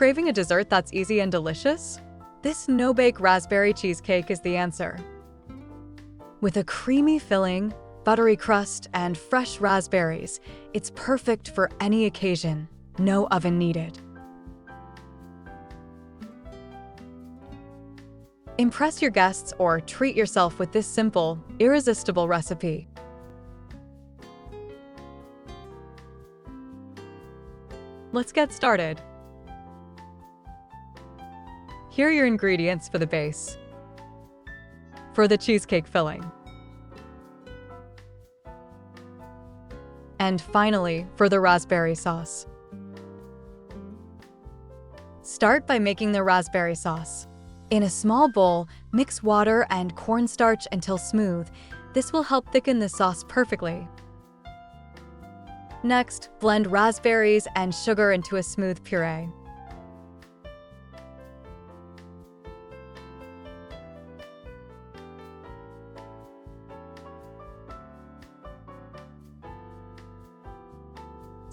Craving a dessert that's easy and delicious? This no-bake raspberry cheesecake is the answer. With a creamy filling, buttery crust, and fresh raspberries, it's perfect for any occasion. No oven needed. Impress your guests or treat yourself with this simple, irresistible recipe. Let's get started. Here are your ingredients for the base. For the cheesecake filling. And finally, for the raspberry sauce. Start by making the raspberry sauce. In a small bowl, mix water and cornstarch until smooth. This will help thicken the sauce perfectly. Next, blend raspberries and sugar into a smooth puree.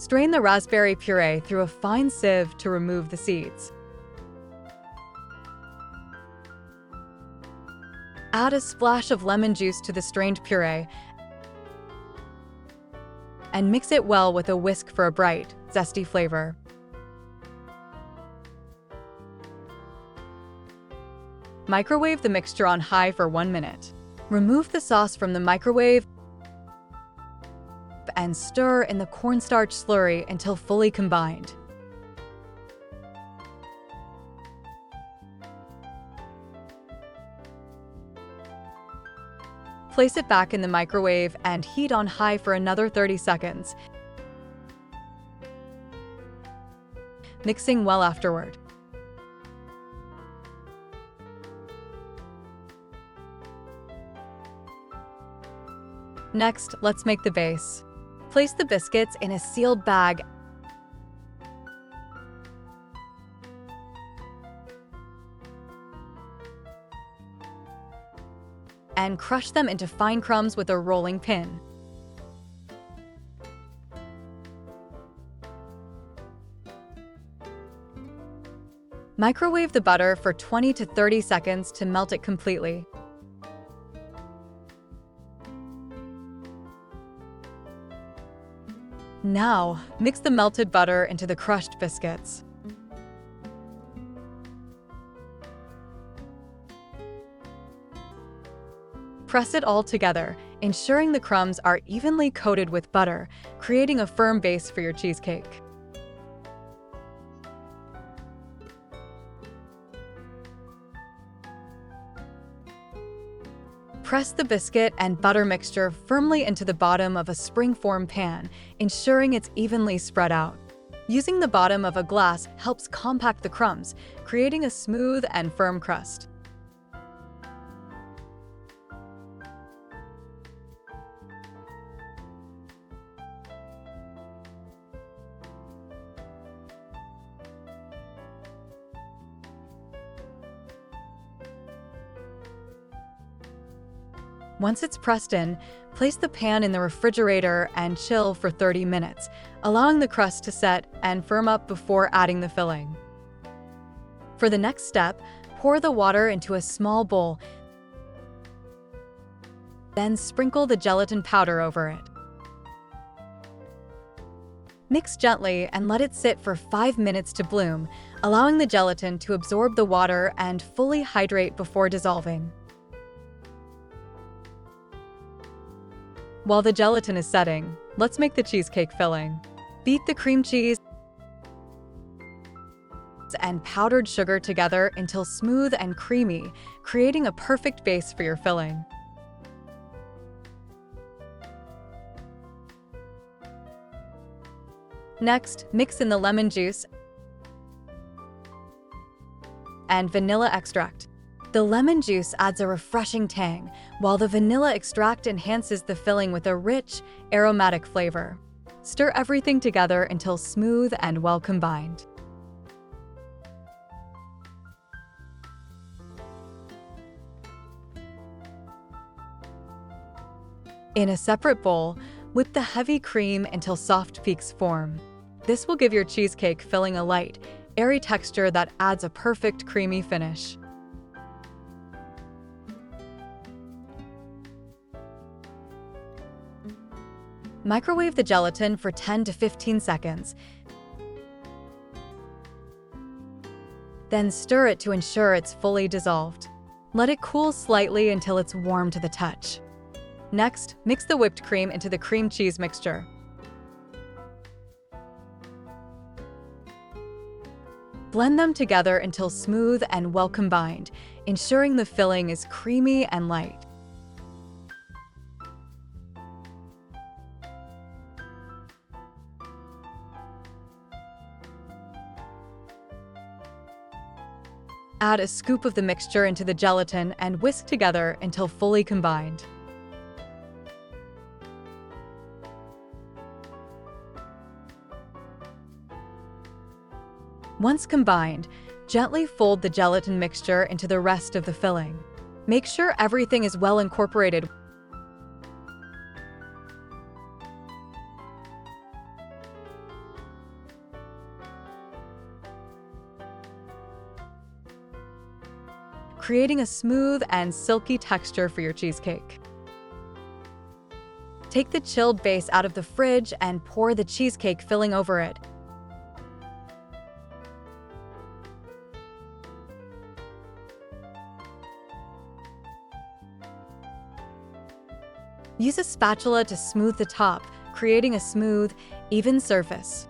Strain the raspberry puree through a fine sieve to remove the seeds. Add a splash of lemon juice to the strained puree and mix it well with a whisk for a bright, zesty flavor. Microwave the mixture on high for 1 minute. Remove the sauce from the microwave and stir in the cornstarch slurry until fully combined. Place it back in the microwave and heat on high for another 30 seconds, mixing well afterward. Next, let's make the base. Place the biscuits in a sealed bag and crush them into fine crumbs with a rolling pin. Microwave the butter for 20 to 30 seconds to melt it completely. Now, mix the melted butter into the crushed biscuits. Press it all together, ensuring the crumbs are evenly coated with butter, creating a firm base for your cheesecake. Press the biscuit and butter mixture firmly into the bottom of a spring-form pan, ensuring it's evenly spread out. Using the bottom of a glass helps compact the crumbs, creating a smooth and firm crust. Once it's pressed in, place the pan in the refrigerator and chill for 30 minutes, allowing the crust to set and firm up before adding the filling. For the next step, pour the water into a small bowl, then sprinkle the gelatin powder over it. Mix gently and let it sit for 5 minutes to bloom, allowing the gelatin to absorb the water and fully hydrate before dissolving. While the gelatin is setting, let's make the cheesecake filling. Beat the cream cheese and powdered sugar together until smooth and creamy, creating a perfect base for your filling. Next, mix in the lemon juice and vanilla extract. The lemon juice adds a refreshing tang, while the vanilla extract enhances the filling with a rich, aromatic flavor. Stir everything together until smooth and well combined. In a separate bowl, whip the heavy cream until soft peaks form. This will give your cheesecake filling a light, airy texture that adds a perfect creamy finish. Microwave the gelatin for 10 to 15 seconds. Then stir it to ensure it's fully dissolved. Let it cool slightly until it's warm to the touch. Next, mix the whipped cream into the cream cheese mixture. Blend them together until smooth and well combined, ensuring the filling is creamy and light. Add a scoop of the mixture into the gelatin and whisk together until fully combined. Once combined, gently fold the gelatin mixture into the rest of the filling. Make sure everything is well incorporated. Creating a smooth and silky texture for your cheesecake. Take the chilled base out of the fridge and pour the cheesecake filling over it. Use a spatula to smooth the top, creating a smooth, even surface.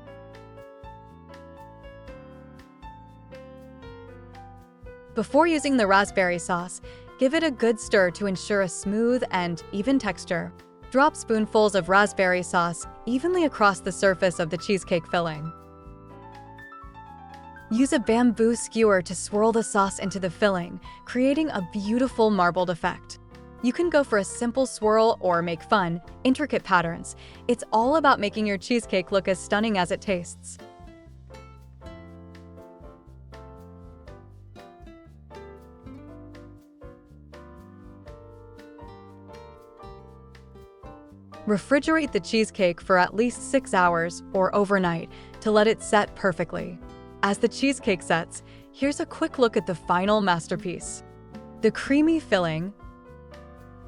Before using the raspberry sauce, give it a good stir to ensure a smooth and even texture. Drop spoonfuls of raspberry sauce evenly across the surface of the cheesecake filling. Use a bamboo skewer to swirl the sauce into the filling, creating a beautiful marbled effect. You can go for a simple swirl or make fun, intricate patterns. It's all about making your cheesecake look as stunning as it tastes. Refrigerate the cheesecake for at least 6 hours or overnight to let it set perfectly. As the cheesecake sets, here's a quick look at the final masterpiece. The creamy filling,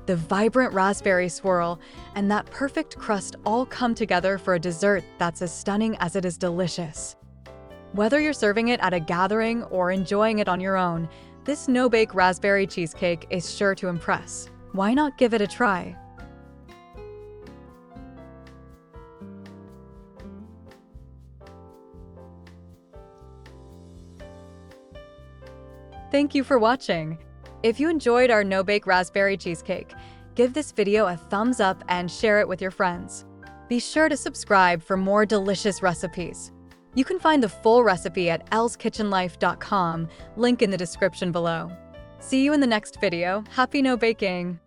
the vibrant raspberry swirl, and that perfect crust all come together for a dessert that's as stunning as it is delicious. Whether you're serving it at a gathering or enjoying it on your own, this no-bake raspberry cheesecake is sure to impress. Why not give it a try? Thank you for watching. If you enjoyed our no-bake raspberry cheesecake, give this video a thumbs up and share it with your friends. Be sure to subscribe for more delicious recipes. You can find the full recipe at elleskitchenlife.com, link in the description below. See you in the next video. Happy no baking!